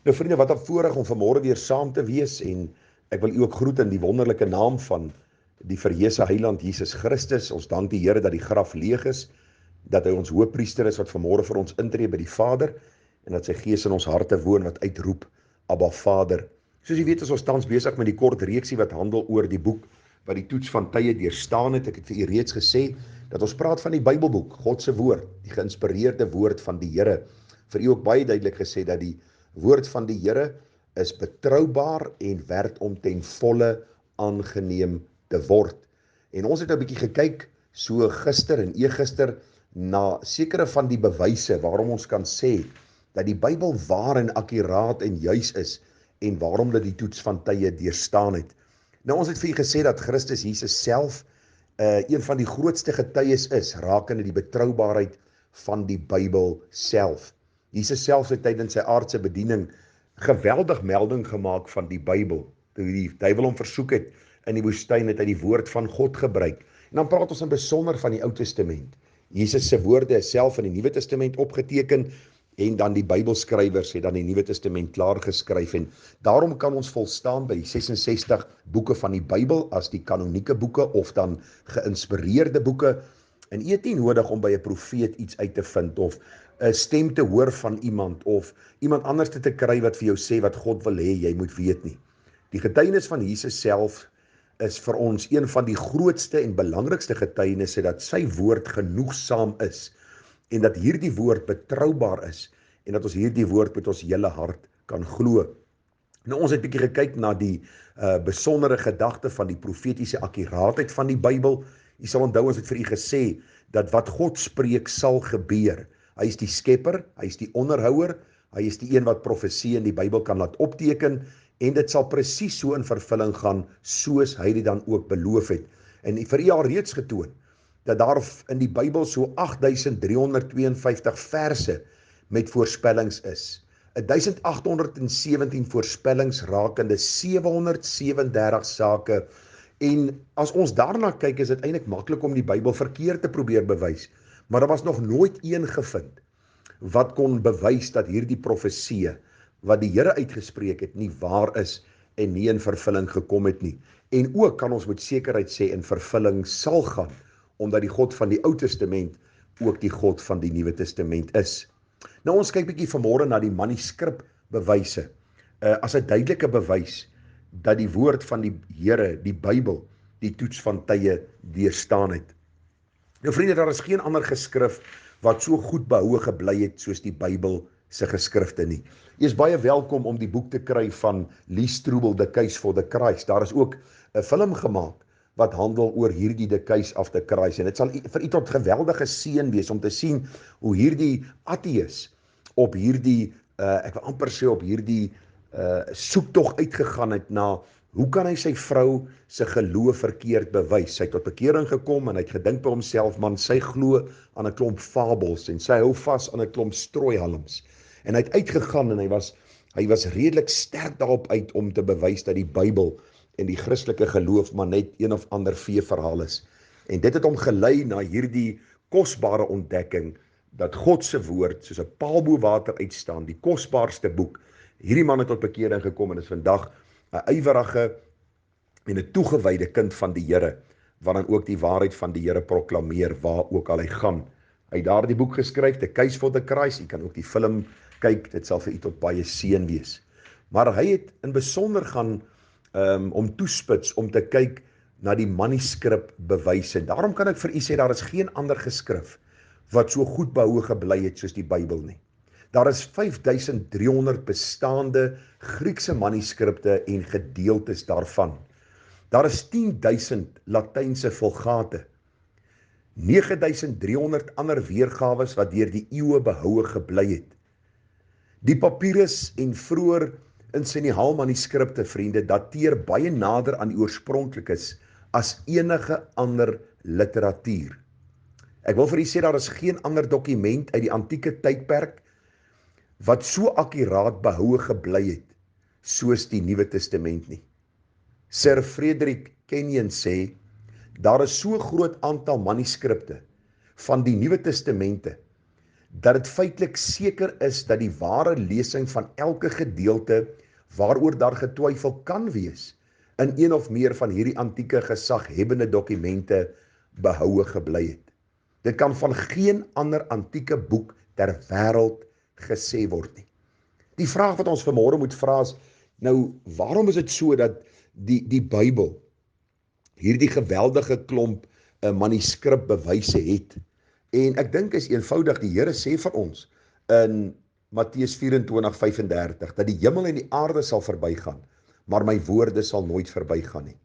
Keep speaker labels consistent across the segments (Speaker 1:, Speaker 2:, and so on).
Speaker 1: Nou vriende, wat 'n voorreg om vanmôre weer saam te wees en ek wil u ook groet in die wonderlike naam van die verheerse Heiland Jesus Christus. Ons dank die Here dat die graf leeg is, dat hy ons hoëpriester is wat vanmôre vir ons intree by die Vader en dat sy Gees in ons harte woon wat uitroep, Abba Vader. Soos jy weet is ons tans besig met die kort reeksie wat handel oor die boek wat die toets van tye deurstaan het. Ek het vir u reeds gesê dat ons praat van die Bybelboek, God se woord, die geïnspireerde woord van die Here. Vir u ook baie duidelik gesê dat die woord van die Here is betroubaar en werd om ten volle aangeneem te word. En ons het 'n bietjie gekyk so gister en eergister na sekere van die bewyse waarom ons kan sê dat die Bybel waar en akkuraat en juis is en waarom dit die toets van tye deurstaan het. Nou ons het vir u gesê dat Christus Jesus self een van die grootste getuies is rakende die betroubaarheid van die Bybel self. Jesus self het tydens sy aardse bediening geweldig melding gemaak van die Bybel. Toe die duiwel hom versoek het in die woestyn, het hy die woord van God gebruik. En dan praat ons in besonder van die Ou Testament. Jesus se woorde is self in die Nuwe Testament opgeteken en dan die Bybelskrywers het dan die Nuwe Testament klaar geskryf en daarom kan ons volstaan by die 66 boeke van die Bybel as die kanonieke boeke of dan geïnspireerde boeke. En jy het nie nodig om by 'n profeet iets uit te vind of 'n stem te hoor van iemand of iemand anders te kry wat vir jou sê wat God wil hê jy moet weet nie. Die getuienis van Jesus self is vir ons een van die grootste en belangrikste getuienisse dat sy woord genoegsaam is en dat hierdie woord betroubaar is en dat ons hierdie woord met ons hele hart kan glo. Nou ons het 'n bietjie gekyk na die besondere gedagte van die profetiese akkuraatheid van die Bybel. Jy sal onthou ons het vir u gesê dat wat God spreek sal gebeur. Hy is die skepper, hy is die onderhouer, hy is die een wat profesie in die Bybel kan laat opteken en dit sal presies so in vervulling gaan soos hy dit dan ook beloof het. En vir u al reeds getoon dat daar in die Bybel so 8352 verse met voorspellings is. 1817 voorspellings rakende 737 sake. En as ons daarna kyk, is dit eintlik maklik om die Bybel verkeerd te probeer bewys. Maar daar was nog nooit een gevind wat kon bewys dat hierdie profeseë wat die Here uitgespreek het nie waar is en nie in vervulling gekom het nie. En ook kan ons met sekerheid sê in vervulling sal gaan, omdat die God van die Ou Testament ook die God van die Nuwe Testament is. Nou ons kyk bietjie vanmôre na die manuskripbewyse as 'n duidelike bewys dat die woord van die Here, die Bybel, die toets van tye deurstaan het. Nou vriende, daar is geen ander geskrif wat so goed behoue gebly het soos die Bybel se geskrifte nie. Jy is baie welkom om die boek te kry van Lee Strobel, The Case for the Christ. Daar is ook 'n film gemaak wat handel oor hierdie The Case of the Christ. En dit sal vir u tot geweldige seën wees om te sien hoe hierdie ateës op hierdie, ek wil amper sê op hierdie soektog uitgegaan het na hoe kan hy sy vrou se geloof verkeerd bewys? Sy het tot bekering gekom en hy het gedink by homself, man, sy glo aan 'n klomp fabels en sy hou vas aan 'n klomp strooihalms. En hy het uitgegaan en hy was redelik sterk daarop uit om te bewys dat die Bybel en die Christelike geloof maar net een of ander veeverhaal is. En dit het hom gelei na hierdie kosbare ontdekking dat God se woord soos 'n paal bo water uitstaan, die kosbaarste boek. Hierdie man het tot bekering gekom en is vandag 'n ywerige en 'n toegewyde kind van die Here, wat dan ook die waarheid van die Here proklameer waar ook al hy gaan. Hy het daardie boek geskryf, The Case for the Christ. Jy kan ook die film kyk, dit sal vir u tot baie seën wees. Maar hy het in besonder gaan om toespits om te kyk na die manuskripbewyse. Daarom kan ek vir u sê daar is geen ander geskrif wat so goed behoue gebly het soos die Bybel nie. Daar is 5300 bestaande Griekse manuskripte en gedeeltes daarvan. Daar is 10.000 Latynse vulgate, 9300 ander weergawes wat deur die eeue behoue gebly het. Die papyrus en vroeër inseniaal manuskripte, vriende, dateer baie nader aan die oorspronklikes as enige ander literatuur. Ek wil vir u sê daar is geen ander dokument uit die antieke tydperk wat so akkuraat behoue gebly het soos die Nuwe Testament nie. Sir Frederick Kenyon sê, daar is so groot aantal manuskripte van die Nuwe Testamente, dat dit feitelik seker is dat die ware lesing van elke gedeelte waaroor daar getwyfel kan wees, in een of meer van hierdie antieke gesaghebbende dokumente behoue gebly het. Dit kan van geen ander antieke boek ter wêreld gesê word nie. Die vraag wat ons vanmôre moet vra is, nou, waarom is dit so dat die Bybel hierdie geweldige klomp manuskripbewyse het? En ek dink is eenvoudig, die Here sê vir ons in Matteus 24:35 dat die hemel en die aarde sal verbygaan, maar my woorde sal nooit verbygaan nie.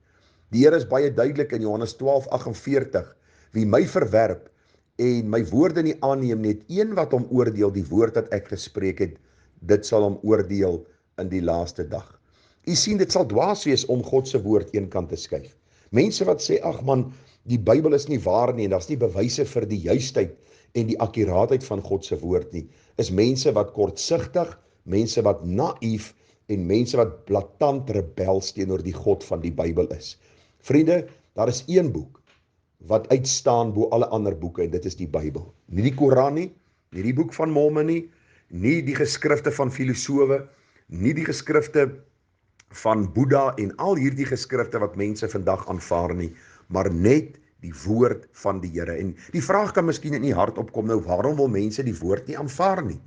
Speaker 1: Die Here is baie duidelik in Johannes 12:48, wie my verwerp en my woorde nie aanneem nie, het een wat hom oordeel, die woord wat ek gespreek het, dit sal hom oordeel in die laaste dag. U sien, dit sal dwaas wees om God se woord eenkant te skuif. Mense wat sê, ag man, die Bybel is nie waar nie en daar's nie bewyse vir die juistheid en die akkuraatheid van God se woord nie, is mense wat kortsigtig, mense wat naïef en mense wat blaatant rebels teenoor die God van die Bybel is. Vriende, daar is een boek wat uitstaan bo alle ander boeke en dit is die Bybel. Nie die Koran nie, nie die boek van Mormon nie, nie die geskrifte van filosowe, nie die geskrifte van Boeddha en al hierdie geskrifte wat mense vandag aanvaar nie, maar net die woord van die Here. En die vraag kan miskien in die hart opkom, nou waarom wil mense die woord nie aanvaar nie?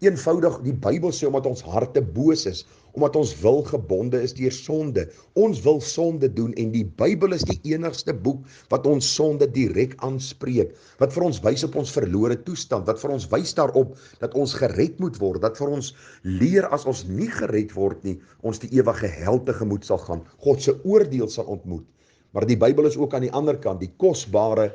Speaker 1: Eenvoudig, die Bybel sê omdat ons harte boos is, omdat ons wil gebonde is deur sonde. Ons wil sonde doen en die Bybel is die enigste boek wat ons sonde direk aanspreek, wat vir ons wys op ons verlore toestand, wat vir ons wys daarop dat ons gered moet word, dat vir ons leer as ons nie gered word nie, ons die ewige hel tegemoet sal gaan, God se oordeel sal ontmoet. Maar die Bybel is ook aan die ander kant die kosbare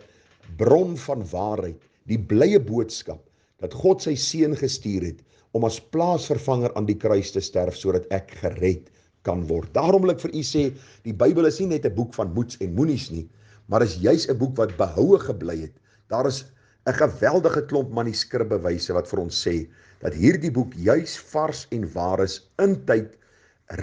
Speaker 1: bron van waarheid, die blye boodskap dat God sy seun gestuur het om as plaasvervanger aan die kruis te sterf sodat ek gered kan word. Daarom wil ek vir u sê, die Bybel is nie net 'n boek van moets en moenies nie, maar is juis 'n boek wat behoue gebly het. Daar is 'n geweldige klomp manuskripbewyse wat vir ons sê dat hierdie boek juis vars en waar is, in tyd,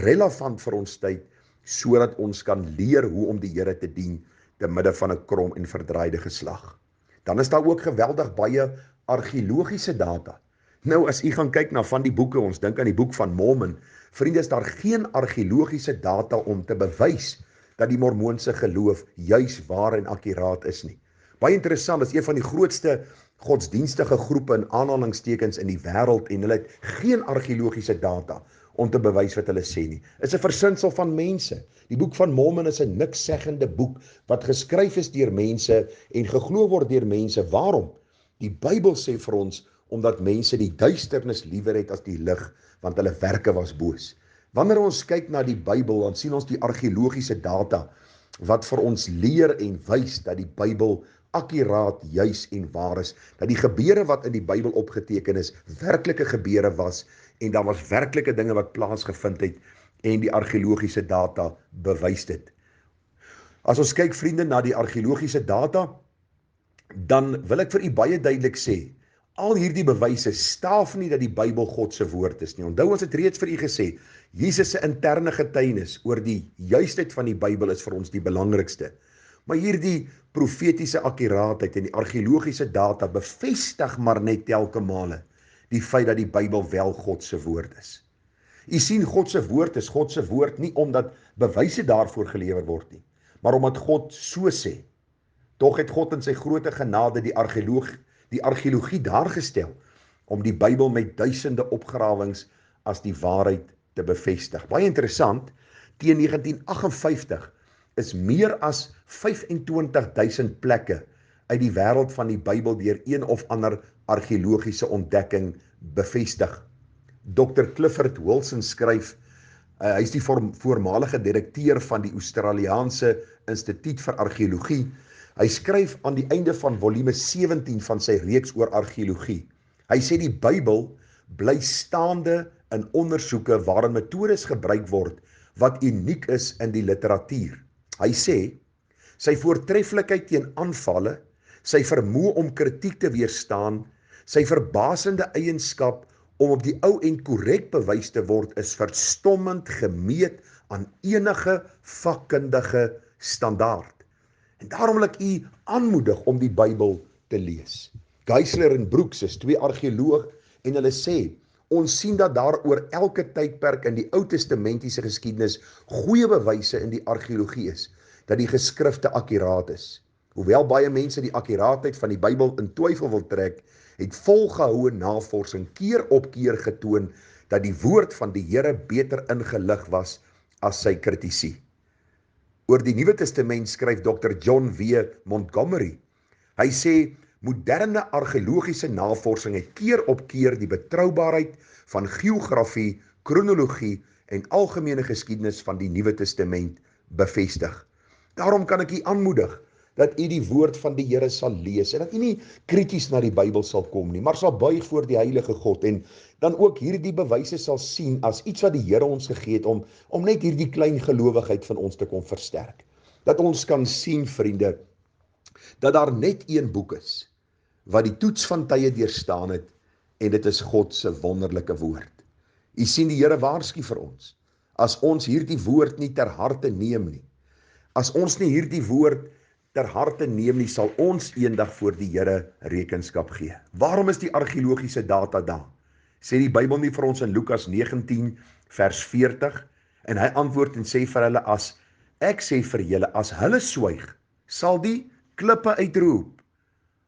Speaker 1: relevant vir ons tyd, sodat ons kan leer hoe om die Here te dien te midde van 'n krom en verdraaide geslag. Dan is daar ook geweldig baie argeologiese data. Nou as u gaan kyk na van die boeke, ons dink aan die boek van Mormon, vriende, is daar geen argeologiese data om te bewys dat die Mormoonse geloof juis waar en akkuraat is nie. Baie interessant, is een van die grootste godsdienstige groepe in aanhalingstekens in die wêreld en hulle het geen argeologiese data om te bewys wat hulle sê nie. Is 'n versinsel van mense. Die boek van Mormon is 'n nikszeggende boek wat geskryf is deur mense en geglo word deur mense. Waarom? Die Bybel sê vir ons, omdat mense die duisternis liewer het as die lig, want hulle werke was boos. Wanneer ons kyk na die Bybel, dan sien ons die argeologiese data wat vir ons leer en wys dat die Bybel akkuraat, juis en waar is, dat die gebeure wat in die Bybel opgeteken is, werklike gebeure was en daar was werklike dinge wat plaasgevind het en die argeologiese data bewys dit. As ons kyk, vriende, na die argeologiese data, dan wil ek vir u baie duidelik sê, al hierdie bewyse staaf nie dat die Bybel God se woord is nie. Onthou, ons het reeds vir u gesê, Jesus se interne getuienis oor die juistheid van die Bybel is vir ons die belangrikste. Maar hierdie profetiese akkuraatheid en die argeologiese data bevestig maar net telke male die feit dat die Bybel wel God se woord is. U sien, God se woord is God se woord nie omdat bewyse daarvoor gelewer word nie, maar omdat God so sê. Tog het God in sy groote genade die argeologie daargestel om die Bybel met duisende opgrawings as die waarheid te bevestig. Baie interessant, teen 1958 is meer as 25.000 plekke uit die wêreld van die Bybel deur een of ander argeologiese ontdekking bevestig. Dr. Clifford Wilson skryf, hy is die voormalige direkteur van die Australiaanse Instituut vir Argeologie. Hy skryf aan die einde van volume 17 van sy reeks oor argeologie. Hy sê die Bybel bly staande in ondersoeke waarin metodes gebruik word wat uniek is in die literatuur. Hy sê, sy voortreffelikheid teen aanvalle, sy vermoë om kritiek te weerstaan, sy verbasende eienskap om op die ou en korrek bewys te word is verstommend gemeet aan enige vakkundige standaard. En daarom wil ek u aanmoedig om die Bybel te lees. Geisler en Brooks is 2 argeoloog en hulle sê, ons sien dat daar oor elke tydperk in die Ou Testamentiese geskiedenis goeie bewyse in die argeologie is, dat die geskrifte akkuraat is. Hoewel baie mense die akkuraatheid van die Bybel in twyfel wil trek, het volgehoue navorsing keer op keer getoon dat die woord van die Here beter ingelig was as sy kritici. Oor die Nuwe Testament skryf Dr. John W. Montgomery. Hy sê, moderne argeologiese navorsing het keer op keer die betroubaarheid van geografie, kronologie en algemene geskiedenis van die Nuwe Testament bevestig. Daarom kan ek u aanmoedig dat u die woord van die Here sal lees en dat u nie krities na die Bybel sal kom nie, maar sal buig voor die heilige God en dan ook hierdie bewyse sal sien as iets wat die Here ons gegee het om net hierdie klein gelowigheid van ons te kom versterk. Dat ons kan sien, vriende, dat daar net een boek is wat die toets van tye deurstaan het en dit is God se wonderlike woord. U sien, die Here waarsku vir ons, as ons hierdie woord nie ter harte neem nie, as ons nie hierdie woord ter harte neem nie, sal ons eendag voor die Here rekenskap gee. Waarom is die argeologiese data daar? Sê die Bybel nie vir ons in Lukas 19 vers 40 en hy antwoord en sê vir hulle, as ek sê vir julle, as hulle swyg, sal die klippe uitroep.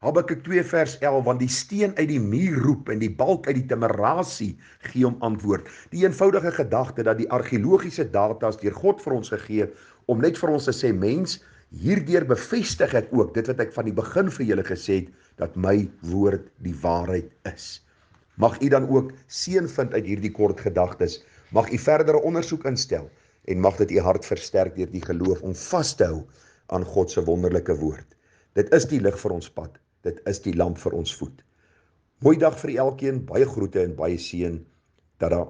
Speaker 1: Habakuk 2 vers 11, want die steen uit die muur roep en die balk uit die timerasie gee hom antwoord. Die eenvoudige gedagte dat die argeologiese data is deur God vir ons gegee, om net vir ons te sê, mens, hierdeur bevestig ek ook dit wat ek van die begin vir julle gesê het, dat my woord die waarheid is. Mag u dan ook seën vind uit hierdie kort gedagtes, mag u verdere ondersoek instel, en mag dit u hart versterk deur die geloof om vas te hou aan God se wonderlike woord. Dit is die lig vir ons pad, dit is die lamp vir ons voet. Mooi dag vir elkeen, baie groete en baie seën, tada.